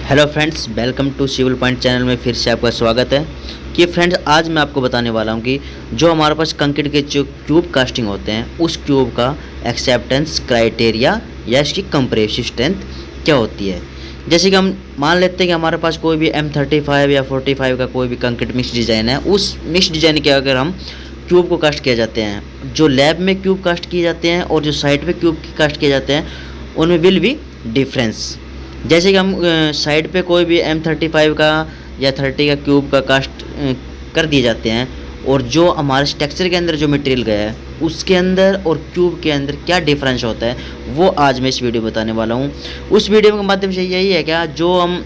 Hello friends, welcome to Civil Point channel में फिर से आपका स्वागत है। कि फ्रेंड्स आज मैं आपको बताने वाला हूं कि जो हमारे पास कंक्रीट के जो क्यूब कास्टिंग होते हैं उस क्यूब का एक्सेप्टेंस क्राइटेरिया या इसकी कंप्रेसिव स्ट्रेंथ क्या होती है। जैसे कि हम मान लेते हैं कि हमारे पास कोई भी M35 या 45 का कोई भी कंक्रीट मिक्स डिज़ाइन है, उस मिक्स डिज़ाइन के अगर हम क्यूब को कास्ट किए जाते हैं, जो लैब में क्यूब कास्ट किए जाते हैं और जो साइड पे क्यूब कास्ट किए जाते हैं उनमें विल बी डिफरेंस। जैसे कि हम साइड पे कोई भी M35 का या 30 का क्यूब का कास्ट कर दिए जाते हैं और जो हमारे स्ट्रक्चर के अंदर जो मटेरियल गया है उसके अंदर और क्यूब के अंदर क्या डिफरेंस होता है वो आज मैं इस वीडियो बताने वाला हूँ। उस वीडियो के माध्यम से यही है क्या, जो हम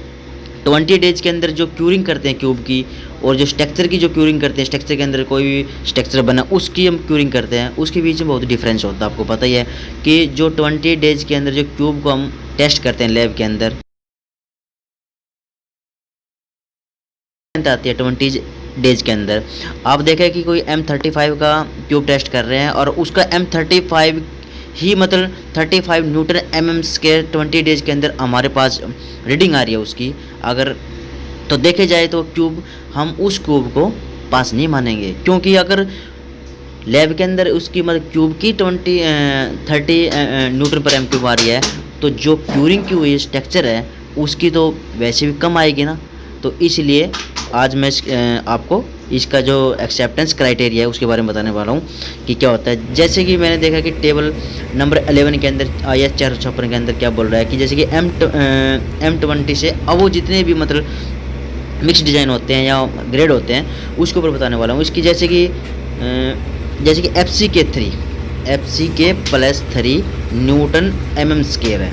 20 डेज के अंदर जो क्यूरिंग करते हैं क्यूब की और जो स्ट्रक्चर की जो क्यूरिंग करते हैं, स्ट्रक्चर के अंदर कोई भी स्ट्रक्चर बना उसकी हम क्यूरिंग करते हैं, उसके बीच में बहुत डिफरेंस होता है। आपको पता ही है कि जो 20 डेज के अंदर जो क्यूब को हम टेस्ट करते हैं लैब के अंदर आती है 20 डेज के अंदर। आप देखें कि कोई M35 का क्यूब टेस्ट कर रहे हैं और उसका M35 ही मतलब 35 न्यूटन mm स्क्वायर 20 डेज के अंदर हमारे पास रीडिंग आ रही है उसकी, अगर तो देखे जाए तो क्यूब हम उस क्यूब को पास नहीं मानेंगे, क्योंकि अगर लैब के अंदर उसकी मतलब क्यूब की 30 न्यूटन पर एम क्यूब आ रही है तो जो क्यूरिंग की हुई स्ट्रक्चर है उसकी तो वैसे भी कम आएगी ना। तो इसलिए आज मैं आपको इसका जो एक्सेप्टेंस क्राइटेरिया है उसके बारे में बताने वाला हूँ कि क्या होता है। जैसे कि मैंने देखा कि टेबल नंबर 11 के अंदर IS 456 के अंदर क्या बोल रहा है कि जैसे कि M20 से अब वो जितने भी मतलब मिक्स डिज़ाइन होते हैं या ग्रेड होते हैं उसके ऊपर बताने वाला हूँ। इसकी जैसे कि FCK +3 न्यूटन mm स्क्वायर है,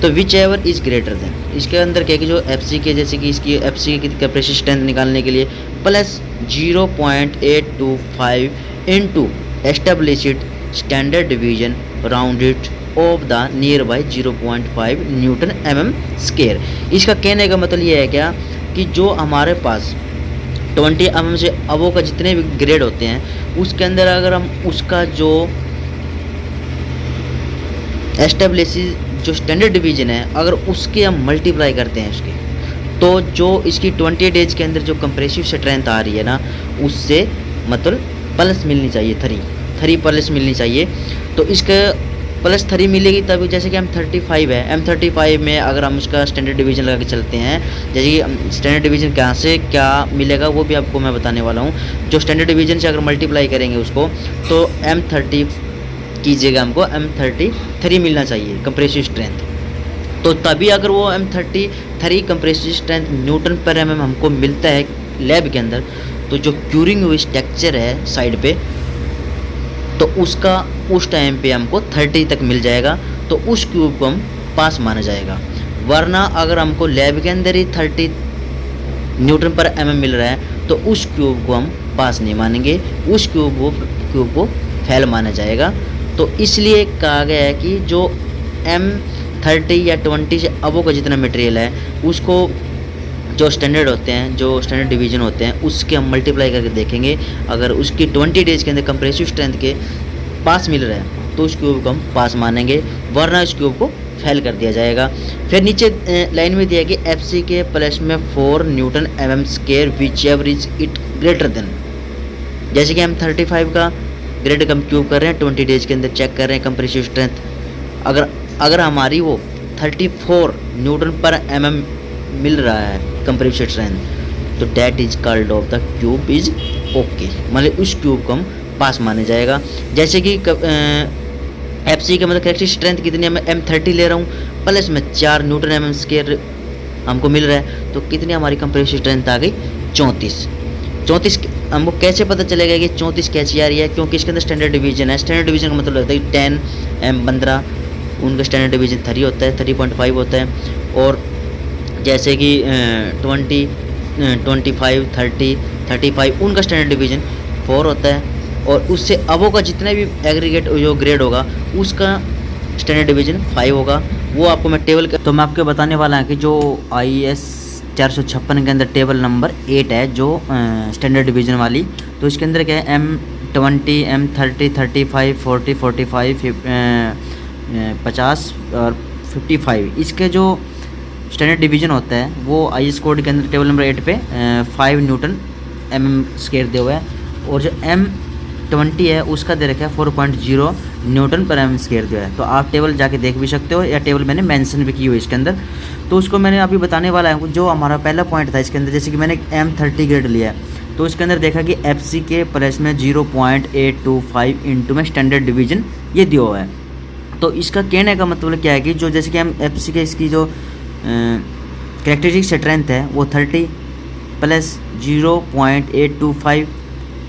तो which ever is greater than. इसके अंदर क्या है कि जो FCK जैसे कि इसकी FCK की कैपेसिटी स्ट्रेंथ निकालने के लिए plus 0.825 into established standard division rounded off the near by 0.5 Newton mm square. इसका कहने का मतलब ये है क्या कि जो हमारे पास 20 mm से अबो का जितने भी ग्रेड होते हैं उसके अंदर अगर हम उसका जो एस्टेब्लिश जो स्टैंडर्ड डिवीजन है अगर उसके हम मल्टीप्लाई करते हैं उसके, तो जो इसकी 20 डेज के अंदर जो कंप्रेसिव स्ट्रेंथ आ रही है ना उससे मतलब प्लस मिलनी चाहिए, 3 प्लस मिलनी चाहिए। तो इसका +3 मिलेगी तभी, जैसे कि M35 है, M35 में अगर हम उसका स्टैंडर्ड डिवीजन लगा के चलते हैं, जैसे कि स्टैंडर्ड डिवीजन कहाँ से क्या मिलेगा वो भी आपको मैं बताने वाला हूँ। जो स्टैंडर्ड डिवीजन से अगर मल्टीप्लाई करेंगे उसको तो M30 कीजिएगा, हमको M33 मिलना चाहिए कंप्रेसिव स्ट्रेंथ। तो तभी अगर वो M33 कंप्रेसिव स्ट्रेंथ न्यूटन पर mm हमको मिलता है लैब के अंदर, तो जो क्यूरिंग हुई स्ट्रक्चर है साइड पे तो उसका उस टाइम पे हमको 30 तक मिल जाएगा, तो उस क्यूब को हम पास माना जाएगा। वरना अगर हमको लैब के अंदर ही 30 न्यूटन पर mm मिल रहा है तो उस क्यूब को हम पास नहीं मानेंगे, उस क्यूब को फेल माना जाएगा। तो इसलिए कहा गया है कि जो M30 या 20 से अबो का जितना मटेरियल है उसको जो स्टैंडर्ड होते हैं, जो स्टैंडर्ड डिवीजन होते हैं उसके हम मल्टीप्लाई करके देखेंगे, अगर उसकी 20 डेज के अंदर कंप्रेसिव स्ट्रेंथ के पास मिल रहा है तो उस क्यूब को हम पास मानेंगे, वरना उस क्यूब को फेल कर दिया जाएगा। फिर नीचे लाइन में दिया कि FCK +4 Newton mm square which ever is it greater than. जैसे कि M35 का ग्रेड हम क्यूब कर रहे हैं 20 डेज के अंदर चेक कर रहे हैं कंप्रेसिव स्ट्रेंथ, अगर हमारी वो 34 न्यूटन पर mm मिल रहा है कंप्रेसिव स्ट्रेंथ तो that is called off the cube is okay, मतलब उस क्यूब को हम पास माने जाएगा। जैसे कि FC का मतलब करेक्टिव स्ट्रेंथ कितनी है, मैं M30 ले रहा हूँ प्लस में 4 न्यूटन mm स्क्वायर हमको मिल रहा है, तो कितनी हमारी कंप्रेसिव स्ट्रेंथ आ गई 34। हमको कैसे पता चलेगा कि 34 कैसी आ रही है, क्योंकि इसके अंदर स्टैंडर्ड डिवीजन है। स्टैंडर्ड डिवीजन का मतलब होता है 10 M15 उनका स्टैंडर्ड डिवीजन 3 होता है, 3.5 होता है। और जैसे कि 20 25 30 35 उनका स्टैंडर्ड डिवीजन 4 होता है, और उससे अबो का जितना भी एग्रीगेट जो ग्रेड होगा उसका स्टैंडर्ड डिवीजन 5 होगा। वो आपको मैं टेबल तो मैं आपको बताने वाला है कि जो IS 456 के अंदर टेबल नंबर 8 है जो स्टैंडर्ड डिवीजन वाली, तो इसके अंदर क्या है M20 M30 35 40 45 50 और 55 इसके जो स्टैंडर्ड डिवीजन होता है वो IS कोड के अंदर टेबल नंबर 8 पे 5 न्यूटन mm² दिया हुआ है, और जो M20 है उसका दे रखा है 4.0 न्यूटन पर mm² दिया है। तो आप टेबल जाके देख भी सकते हो, या टेबल मैंने मेंशन भी की हुई इसके अंदर। तो उसको मैंने अभी बताने वाला है। जो हमारा पहला पॉइंट था इसके अंदर, जैसे कि मैंने M30 ग्रेड लिया है, तो इसके अंदर देखा कि FC के प्लस में 0.825 इंटू में स्टैंडर्ड डिवीजन ये दिया हुआ है। तो इसका कहने का मतलब क्या है कि जो जैसे कि हम FC के इसकी जो कैरेक्टरिस्टिक स्ट्रेंथ है वो 30 प्लस 0.825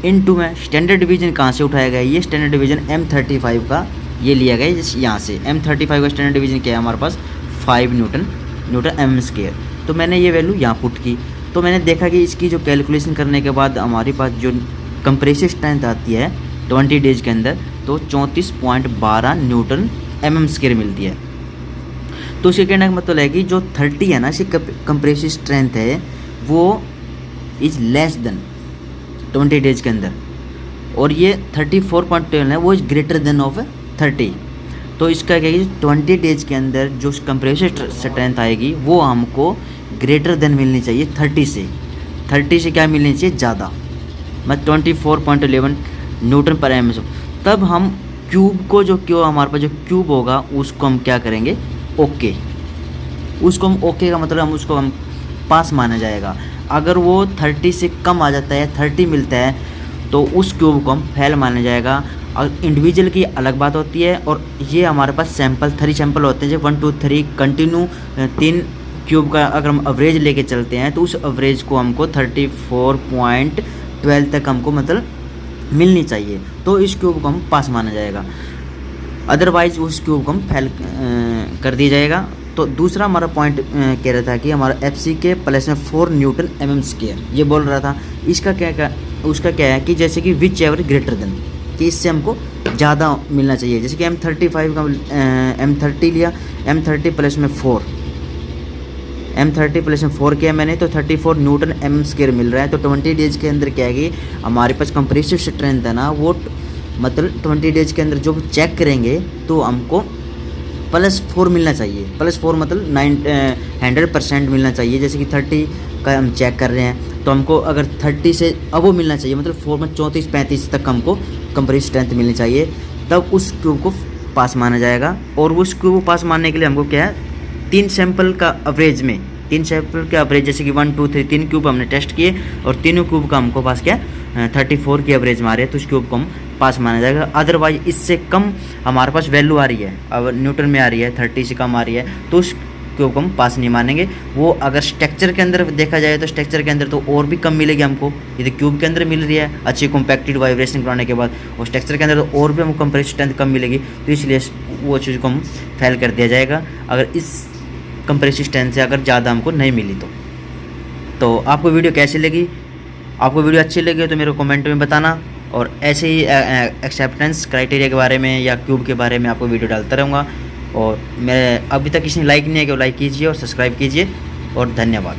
इंटू में स्टैंडर्ड डिवीजन कहाँ से उठाया गया है, ये स्टैंडर्ड डिवीजन M35 का ये लिया गया है। यहाँ से M35 का स्टैंडर्ड डिवीजन क्या है हमारे पास 5 न्यूटन mm²। तो मैंने ये वैल्यू यहाँ पुट की, तो मैंने देखा कि इसकी जो कैलकुलेशन करने के बाद हमारे पास जो कंप्रेसिव स्ट्रेंथ आती है 20 डेज के अंदर, तो 34.12 न्यूटन mm² मिलती है। तो इसके कहने का मतलब है कि जो 30 है ना इसकी कंप्रेसिव स्ट्रेंथ है वो इज़ लेस देन 20 डेज के अंदर, और ये 34.12 है वो इज़ ग्रेटर देन ऑफ 30। तो इसका क्या है 20 डेज के अंदर जो कंप्रेसिव स्ट्रेंथ आएगी वो हमको ग्रेटर देन मिलनी चाहिए 30 से क्या मिलनी चाहिए ज़्यादा, मतलब 24.11 न्यूटन पर mm। तब हम क्यूब को जो हमारे पास जो क्यूब होगा उसको हम क्या करेंगे ओके, उसको हम ओके का मतलब उसको हम पास माना जाएगा। अगर वो 30 से कम आ जाता है 30 मिलता है तो उस क्यूब को हम फेल माना जाएगा। और इंडिविजुअल की अलग बात होती है, और ये हमारे पास 3 सैंपल होते हैं जो 1 2 3 कंटिन्यू 3 क्यूब का अगर हम एवरेज लेके चलते हैं तो उस एवरेज को हमको 34.12 तक हमको मतलब मिलनी चाहिए, तो इस क्यूब को हम पास माना जाएगा। अदरवाइज उस क्यूब को हम फेल कर दिया जाएगा। तो दूसरा हमारा पॉइंट कह रहा था कि हमारा FC के प्लस में 4 न्यूटन mm² ये बोल रहा था। उसका क्या है कि जैसे कि विच एवर ग्रेटर देन, कि इससे हमको ज़्यादा मिलना चाहिए। जैसे कि M35 का M30 लिया, M30 प्लस में 4 किया मैंने, तो 34 न्यूटन mm² मिल रहा है। तो 20 डेज के अंदर क्या है कि हमारे पास कंप्रेसिव स्ट्रेंथ है ना वो मतलब 20 डेज के अंदर जो चेक करेंगे तो हमको +4 मिलना चाहिए। +4 मतलब 100% मिलना चाहिए। जैसे कि 30 का हम चेक कर रहे हैं तो हमको अगर 30 से अब वो मिलना चाहिए, मतलब 4 में 34-35 तक हमको कंप्रेसिव स्ट्रेंथ मिलनी चाहिए, तब उस क्यूब को पास माना जाएगा। और उस क्यूब को पास मानने के लिए हमको क्या है 3 सैंपल का एवरेज में 3 सैंपल के एवरेज, जैसे कि 1 2 3 3 क्यूब हमने टेस्ट किए और तीनों क्यूब का हमको पास क्या 34 की एवरेज मारे, तो उस क्यूब को हम पास माना जाएगा। अदरवाइज इससे कम हमारे पास वैल्यू आ रही है, अब न्यूटन में आ रही है 30 से कम आ रही है, तो उस क्यूब को हम पास नहीं मानेंगे। वो अगर स्ट्रक्चर के अंदर देखा जाए तो स्ट्रक्चर के अंदर तो और भी कम मिलेगी हमको, ये तो क्यूब के अंदर मिल रही है अच्छी कॉम्पैक्टेड वाइब्रेशन कराने के बाद, और स्ट्रक्चर के अंदर तो और भी हमको कंप्रेसिव स्ट्रेंथ कम मिलेगी, तो इसलिए वो चीज़ को हम फेल कर दिया जाएगा अगर इस कंप्रेसिव स्ट्रेंथ से अगर ज़्यादा हमको नहीं मिली तो। आपको वीडियो कैसी लगी? आपको वीडियो अच्छी लगी तो मेरे को कमेंट में बताना, और ऐसे ही एक्सेप्टेंस क्राइटेरिया के बारे में या क्यूब के बारे में आपको वीडियो डालता रहूँगा। और मैं अभी तक किसी ने लाइक नहीं है कि लाइक कीजिए और सब्सक्राइब कीजिए, और धन्यवाद।